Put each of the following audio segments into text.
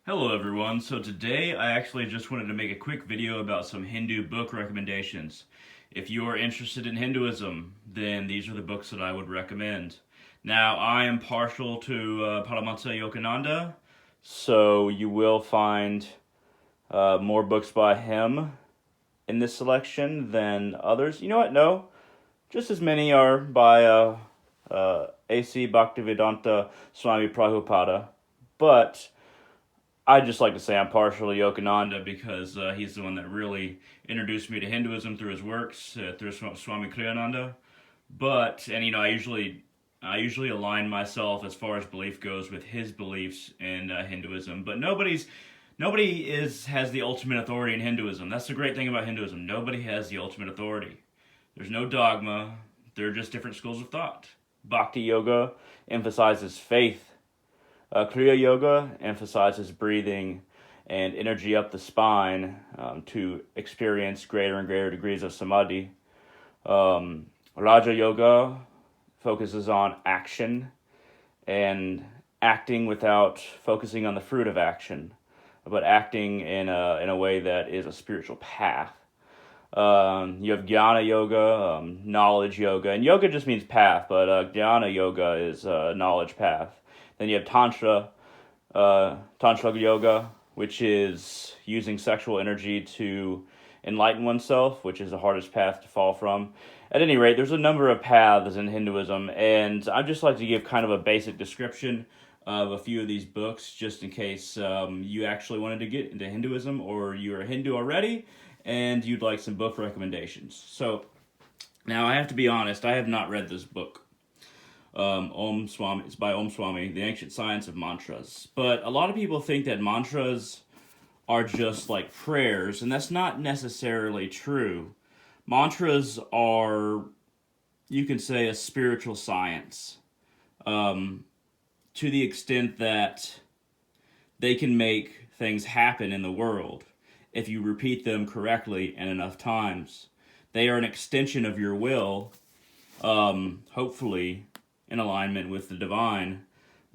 Hello everyone, so today I actually just wanted to make a quick video about some Hindu book recommendations. If you are interested in Hinduism, then these are the books that I would recommend. Now, I am partial to Paramahansa Yogananda, so you will find more books by him in this selection than others. You know what? No, just as many are by A.C. Bhaktivedanta Swami Prabhupada, but I just like to say I'm partial to Yogananda because he's the one that really introduced me to Hinduism through his works, through Swami Kriyananda. I usually align myself as far as belief goes with his beliefs in Hinduism. But nobody has the ultimate authority in Hinduism. That's the great thing about Hinduism. Nobody has the ultimate authority. There's no dogma. They're just different schools of thought. Bhakti Yoga emphasizes faith. Kriya Yoga emphasizes breathing and energy up the spine to experience greater and greater degrees of samadhi. Raja Yoga focuses on action and acting without focusing on the fruit of action, but acting in a way that is a spiritual path. You have Jnana Yoga, knowledge yoga, and yoga just means path, but Jnana Yoga is knowledge path. Then you have Tantra Yoga, which is using sexual energy to enlighten oneself, which is the hardest path to fall from. At any rate, there's a number of paths in Hinduism, and I'd just like to give kind of a basic description of a few of these books, just in case you actually wanted to get into Hinduism, or you're a Hindu already, and you'd like some book recommendations. So, now I have to be honest, I have not read this book. It's by Om Swami, The Ancient Science of Mantras. But a lot of people think that mantras are just like prayers, and that's not necessarily true. Mantras are, you can say, a spiritual science, to the extent that they can make things happen in the world if you repeat them correctly and enough times. They are an extension of your will, hopefully in alignment with the divine,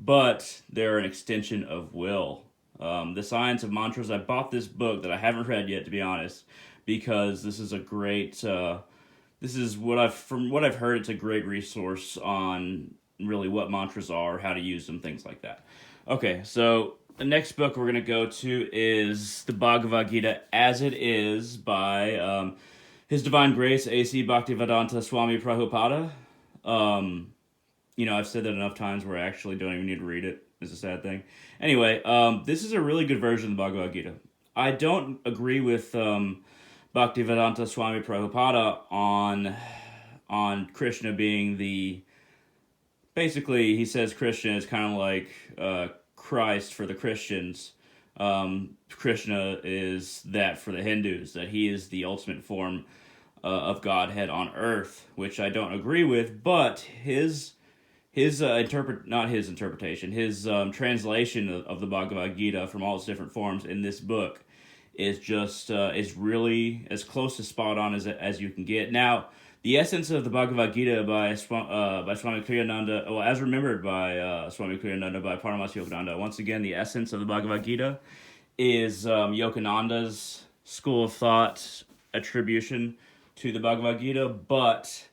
but they're an extension of will. The Science of Mantras, I bought this book that I haven't read yet, to be honest, because this is a great, from what I've heard, it's a great resource on really what mantras are, how to use them, things like that. Okay, so the next book we're going to go to is the Bhagavad-Gita as it is by His Divine Grace, A.C. Bhaktivedanta Swami Prabhupada. I've said that enough times where I actually don't even need to read it. It's a sad thing. Anyway, this is a really good version of the Bhagavad-Gita. I don't agree with Bhaktivedanta Swami Prabhupada on Krishna being basically, he says Krishna is kind of like Christ for the Christians. Krishna is that for the Hindus, that he is the ultimate form of Godhead on earth, which I don't agree with, but his translation of the Bhagavad Gita from all its different forms in this book is just is really as close to spot on as you can get. Now, the essence of the Bhagavad Gita by Swami Kriyananda, well, as remembered by Swami Kriyananda by Paramahansa Yogananda. Once again, the essence of the Bhagavad Gita is Yogananda's school of thought attribution to the Bhagavad Gita, but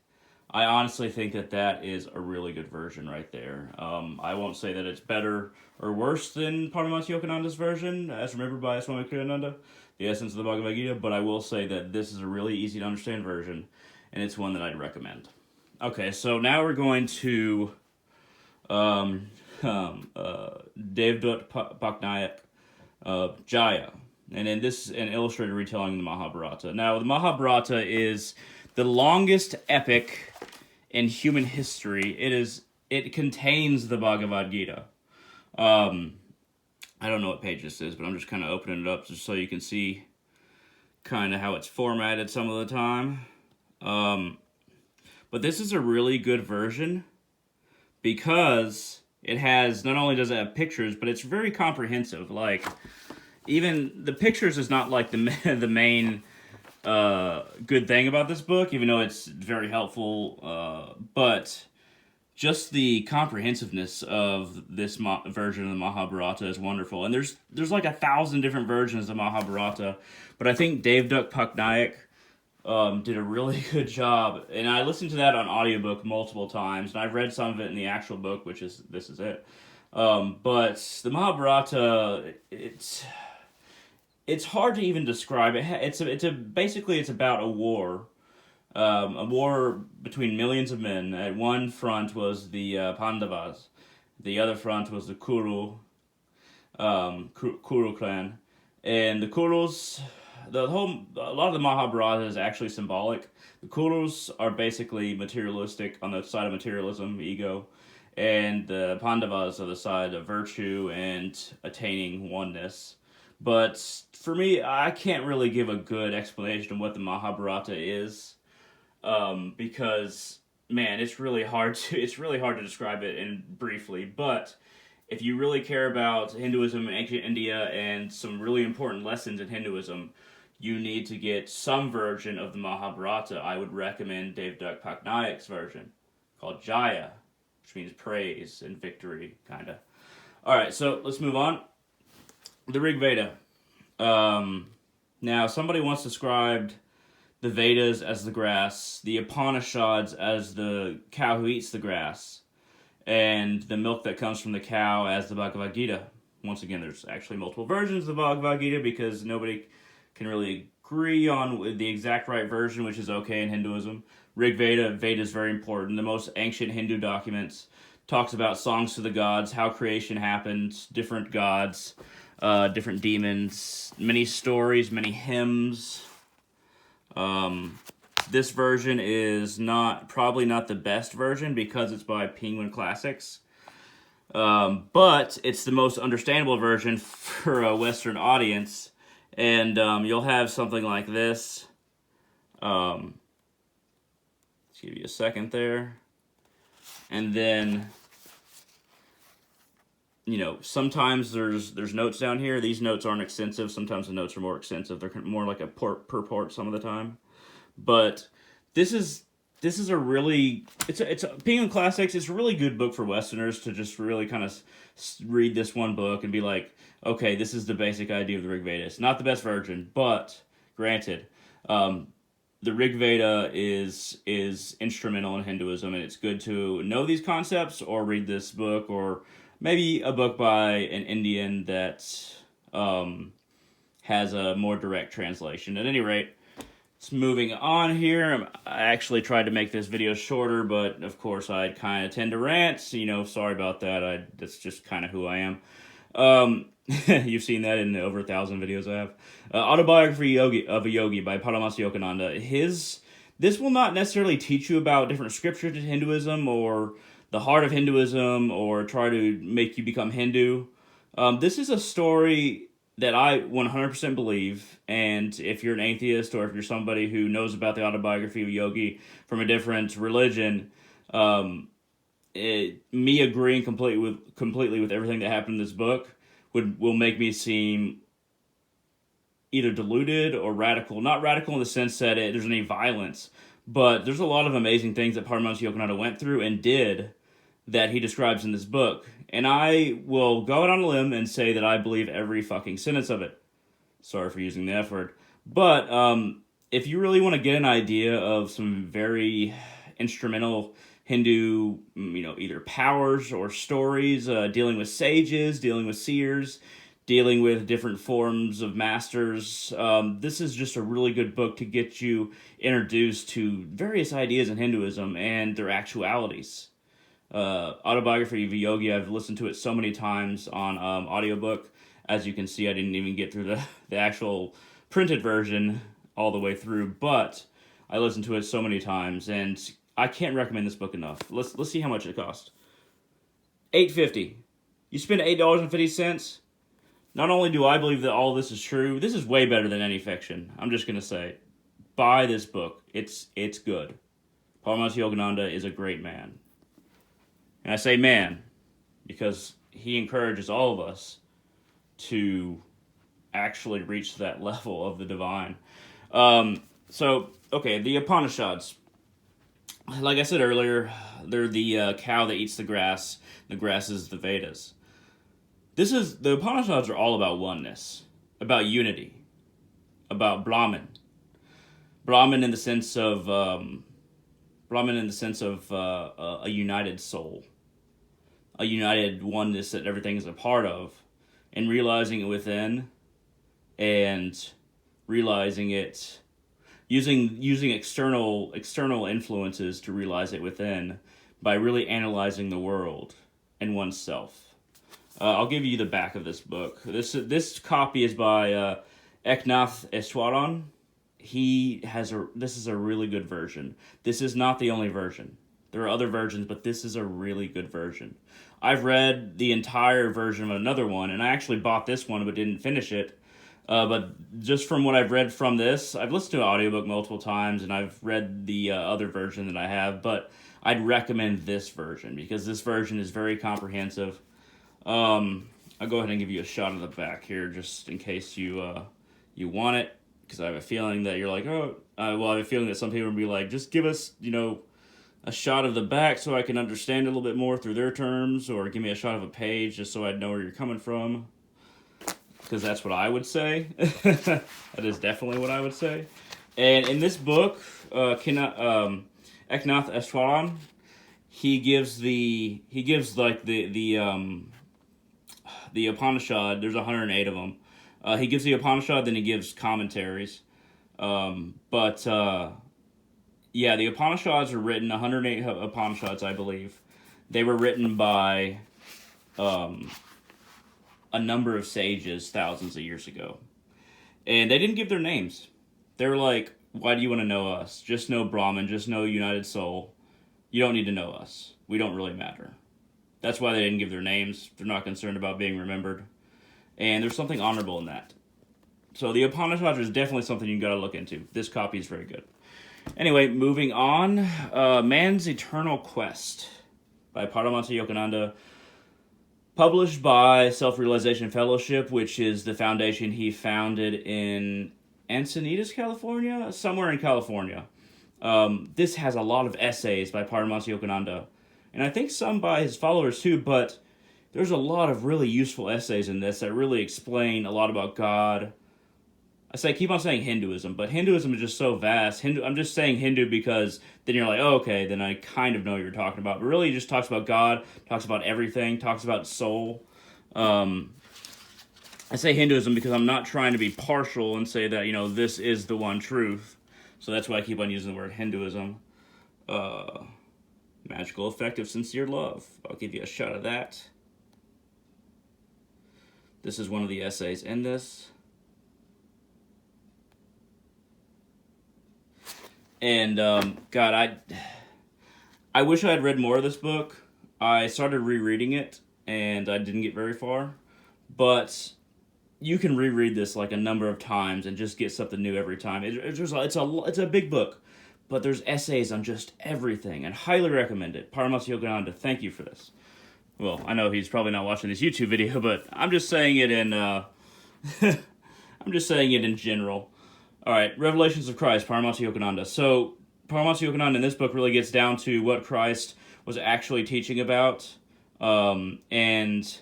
I honestly think that is a really good version right there. I won't say that it's better or worse than Paramahansa Yogananda's version, as remembered by Swami Kriyananda, the essence of the Bhagavad Gita, but I will say that this is a really easy to understand version, and it's one that I'd recommend. Okay, so now we're going to Devdutt Patnaik, Jaya, and in this an illustrated retelling of the Mahabharata. Now, the Mahabharata is the longest epic in human history. It contains the Bhagavad Gita. I don't know what page this is, but I'm just kind of opening it up just so you can see kind of how it's formatted some of the time. But this is a really good version because it has, not only does it have pictures, but it's very comprehensive. Like, even the pictures is not like the main good thing about this book, even though it's very helpful, but just the comprehensiveness of this version of the Mahabharata is wonderful. And there's like 1,000 different versions of Mahabharata, but I think Dave Duck Pucknaik did a really good job. And I listened to that on audiobook multiple times, and I've read some of it in the actual book, which is This Is It. But the Mahabharata, it's hard to even describe it. Basically it's about a war between millions of men. At one front was the Pandavas, the other front was the Kuru clan, and the Kurus. A lot of the Mahabharata is actually symbolic. The Kurus are basically materialistic, on the side of materialism, ego, and the Pandavas are the side of virtue and attaining oneness. But for me, I can't really give a good explanation of what the Mahabharata is, because man, it's really hard to describe it in briefly. But if you really care about Hinduism and ancient India and some really important lessons in Hinduism, you need to get some version of the Mahabharata. I would recommend Dave Duck Pucknaik's version, called Jaya, which means praise and victory, kind of. All right, so let's move on. The Rig Veda. Now, somebody once described the Vedas as the grass, the Upanishads as the cow who eats the grass, and the milk that comes from the cow as the Bhagavad-Gita. Once again, there's actually multiple versions of the Bhagavad-Gita because nobody can really agree on the exact right version, which is okay in Hinduism. Rig Veda is very important. The most ancient Hindu documents talks about songs to the gods, how creation happened, different gods, different demons, many stories, many hymns. This version is probably not the best version because it's by Penguin Classics. But it's the most understandable version for a Western audience. And you'll have something like this. Let's give you a second there. And then, sometimes there's notes down here. These notes aren't extensive. Sometimes the notes are more extensive. They're more like a purport some of the time. But this is a really it's a Penguin Classics. It's a really good book for Westerners to just really kind of read this one book and be like, okay, this is the basic idea of the Rig Veda. It's not the best version, but granted, the Rig Veda is instrumental in Hinduism, and it's good to know these concepts or read this book, or maybe a book by an Indian that has a more direct translation. At any rate, it's moving on here. I actually tried to make this video shorter, but of course I kind of tend to rant. Sorry about that. That's just kind of who I am. You've seen that in over 1,000 videos I have. Autobiography of a Yogi by Paramahansa Yogananda. This will not necessarily teach you about different scriptures in Hinduism or the heart of Hinduism or try to make you become Hindu. This is a story that I 100% believe, and if you're an atheist or if you're somebody who knows about the Autobiography of Yogi from a different religion, me agreeing completely with everything that happened in this book will make me seem either deluded or radical. Not radical in the sense that there's any violence, but there's a lot of amazing things that Paramahansa Yogananda went through and did that he describes in this book. And I will go out on a limb and say that I believe every fucking sentence of it. Sorry for using the F word. But if you really want to get an idea of some very instrumental Hindu, either powers or stories, dealing with sages, dealing with seers, dealing with different forms of masters, this is just a really good book to get you introduced to various ideas in Hinduism and their actualities. Autobiography of a Yogi, I've listened to it so many times on audiobook. As you can see, I didn't even get through the actual printed version all the way through, but I listened to it so many times, and I can't recommend this book enough. Let's see how much it cost. $8.50. You spend $8.50. Not only do I believe that all this is true, this is way better than any fiction. I'm just gonna say, buy this book. It's good. Paramahansa Yogananda is a great man. And I say man because he encourages all of us to actually reach that level of the divine. The Upanishads. like I said earlier, they're the cow that eats the grass. The grass is the Vedas. The Upanishads are all about oneness, about unity, about Brahman. Brahman in the sense of a united soul, a united oneness that everything is a part of, and realizing it within, and realizing it using external influences to realize it within by really analyzing the world and oneself. I'll give you the back of this book. This copy is by Eknath Eswaran. This is a really good version. This is not the only version. There are other versions, but this is a really good version. I've read the entire version of another one, and I actually bought this one but didn't finish it. But just from what I've read from this, I've listened to an audiobook multiple times, and I've read the other version that I have, but I'd recommend this version because this version is very comprehensive. I'll go ahead and give you a shot of the back here just in case you want it, because I have a feeling that you're like, I have a feeling that some people will be like, just give us, a shot of the back so I can understand a little bit more through their terms, or give me a shot of a page just so I know where you're coming from. Because that's what I would say. That is definitely what I would say. And in this book, Eknath Eswaran, he gives like the Upanishad. There's 108 of them. He gives the Upanishad, then he gives commentaries. The Upanishads are written, 108 Upanishads, I believe. They were written by a number of sages thousands of years ago. And they didn't give their names. They were like, why do you want to know us? Just know Brahman, just know United Soul. You don't need to know us. We don't really matter. That's why they didn't give their names. They're not concerned about being remembered. And there's something honorable in that. So the Upanishads is definitely something you got to look into. This copy is very good. Anyway, moving on. Man's Eternal Quest by Paramahansa Yogananda. Published by Self-Realization Fellowship, which is the foundation he founded in Encinitas, California? Somewhere in California. This has a lot of essays by Paramahansa Yogananda. And I think some by his followers too, but there's a lot of really useful essays in this that really explain a lot about God. I keep on saying Hinduism, but Hinduism is just so vast. I'm just saying Hindu because then you're like, oh, okay, then I kind of know what you're talking about. But really, he just talks about God, talks about everything, talks about soul. I say Hinduism because I'm not trying to be partial and say that, this is the one truth. So that's why I keep on using the word Hinduism. Magical effect of sincere love. I'll give you a shot of that. This is one of the essays in this. And, God, I wish I had read more of this book. I started rereading it, and I didn't get very far. But you can reread this like a number of times and just get something new every time. It's a big book, but there's essays on just everything, and highly recommend it. Paramahansa Yogananda, thank you for this. Well, I know he's probably not watching this YouTube video, but I'm just saying it in I'm just saying it in general. All right, Revelations of Christ, Paramahansa Yogananda. So Paramahansa Yogananda in this book really gets down to what Christ was actually teaching about, and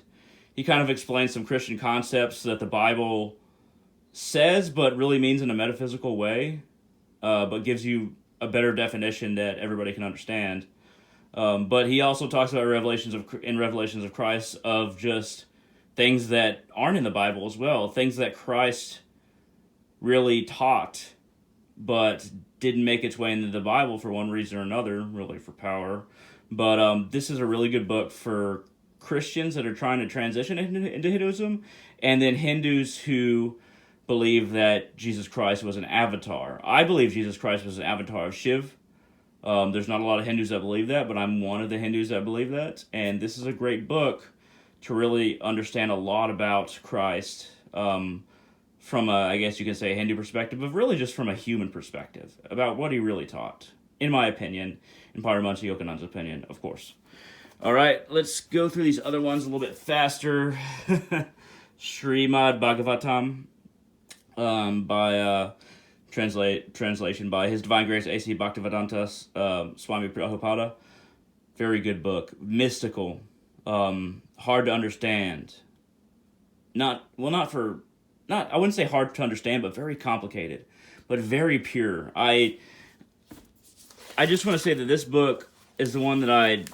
he kind of explains some Christian concepts that the Bible says but really means in a metaphysical way, but gives you a better definition that everybody can understand. But he also talks about Revelations of Christ of just things that aren't in the Bible as well, things that Christ really taught, but didn't make its way into the Bible for one reason or another, really for power. But this is a really good book for Christians that are trying to transition into Hinduism, and then Hindus who believe that Jesus Christ was an avatar. I believe Jesus Christ was an avatar of Shiv. There's not a lot of Hindus that believe that, but I'm one of the Hindus that believe that, and this is a great book to really understand a lot about Christ, from a, I guess you can say, a Hindu perspective, but really just from a human perspective, about what he really taught, in my opinion, in Paramahansa Yogananda's opinion, of course. All right, let's go through these other ones a little bit faster. Srimad-Bhagavatam by translation by His Divine Grace A.C. Bhaktivedanta Swami Prabhupada. Very good book. Mystical. Hard to understand. I wouldn't say hard to understand, but very complicated. But very pure. I just want to say that this book is the one that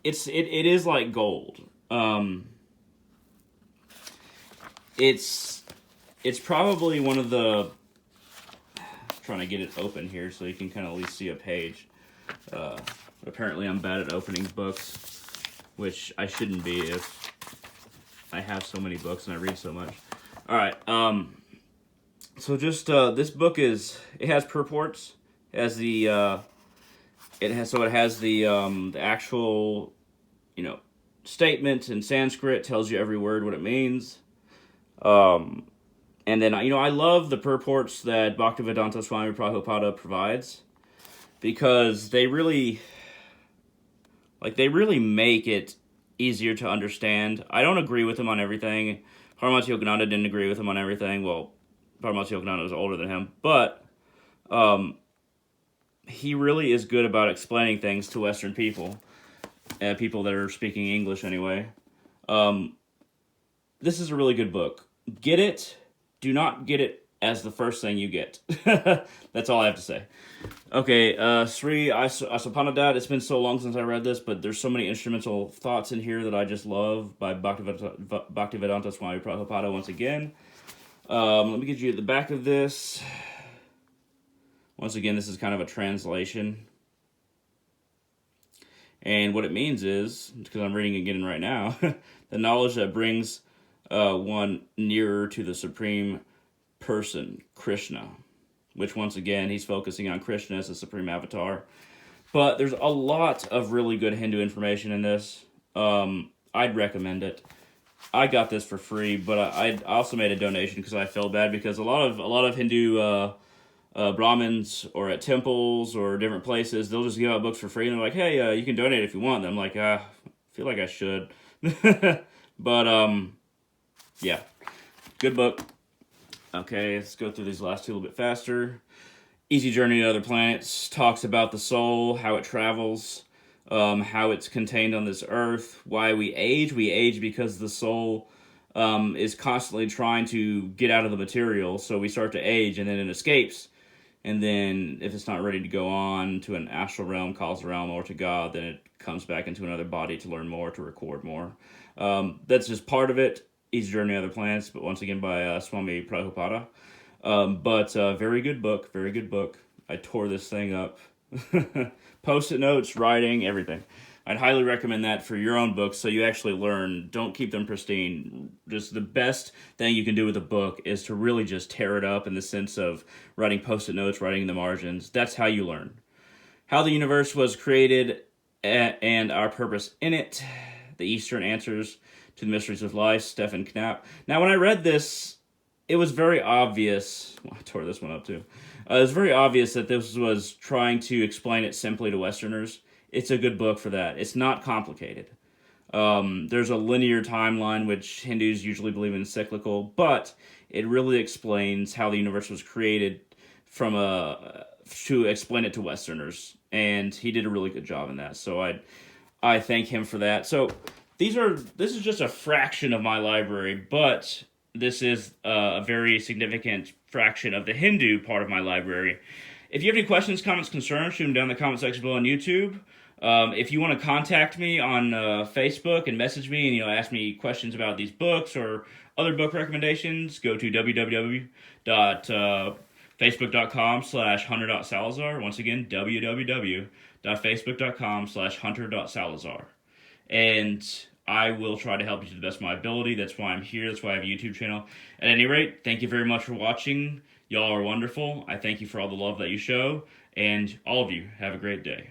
it is like gold. It's probably one of the, I'm trying to get it open here so you can kind of at least see a page. Apparently I'm bad at opening books, which I shouldn't be if I have so many books and I read so much. Alright, so just, this book it has purports, it has the actual, statement in Sanskrit, tells you every word what it means. And then, I love the purports that Bhaktivedanta Swami Prabhupada provides, because they really make it easier to understand. I don't agree with him on everything. Paramahansa Yogananda didn't agree with him on everything. Well, Paramahansa Yogananda was older than him, but he really is good about explaining things to Western people, people that are speaking English anyway. This is a really good book. Get it. Do not get it as the first thing you get. That's all I have to say. Okay, Sri Asapanadad. It's been so long since I read this, but there's so many instrumental thoughts in here that I just love by Bhaktivedanta Swami Prabhupada once again. Let me get you the back of this. Once again, this is kind of a translation. And what it means is, because I'm reading it again right now, the knowledge that brings one nearer to the Supreme Person, Krishna. Which, once again, he's focusing on Krishna as the Supreme Avatar. But there's a lot of really good Hindu information in this. I'd recommend it. I got this for free, but I also made a donation because I felt bad, because a lot of Hindu Brahmins or at temples or different places, they'll just give out books for free, and they're like, hey, you can donate if you want. And I'm like, I feel like I should. But, yeah. Good book. Okay, let's go through these last two a little bit faster. Easy Journey to Other Planets talks about the soul, how it travels, how it's contained on this earth, why we age. We age because the soul is constantly trying to get out of the material, so we start to age, and then it escapes. And then if it's not ready to go on to an astral realm, causal realm, or to God, then it comes back into another body to learn more, to record more. That's just part of it. Easy Journey to Other Planets, but once again by Swami Prabhupada. But very good book, very good book. I tore this thing up. Post-it notes, writing, everything. I'd highly recommend that for your own books so you actually learn. Don't keep them pristine. Just the best thing you can do with a book is to really just tear it up in the sense of writing post-it notes, writing in the margins. That's how you learn. How the universe was created and our purpose in it. The Eastern Answers to the Mysteries of Life, Stephen Knapp. Now, when I read this, it was very obvious. Well, I tore this one up too. It was very obvious that this was trying to explain it simply to Westerners. It's a good book for that. It's not complicated. There's a linear timeline, which Hindus usually believe in cyclical, but it really explains how the universe was created to explain it to Westerners, and he did a really good job in that. So I thank him for that. So this is just a fraction of my library, but this is a very significant fraction of the Hindu part of my library. If you have any questions, comments, concerns, shoot them down in the comment section below on YouTube. If you want to contact me on Facebook and message me and ask me questions about these books or other book recommendations, go to www.facebook.com/hunter.salazar. Once again, www.facebook.com/hunter.salazar. And I will try to help you to the best of my ability. That's why I'm here. That's why I have a YouTube channel. At any rate, thank you very much for watching. Y'all are wonderful. I thank you for all the love that you show. And all of you, have a great day.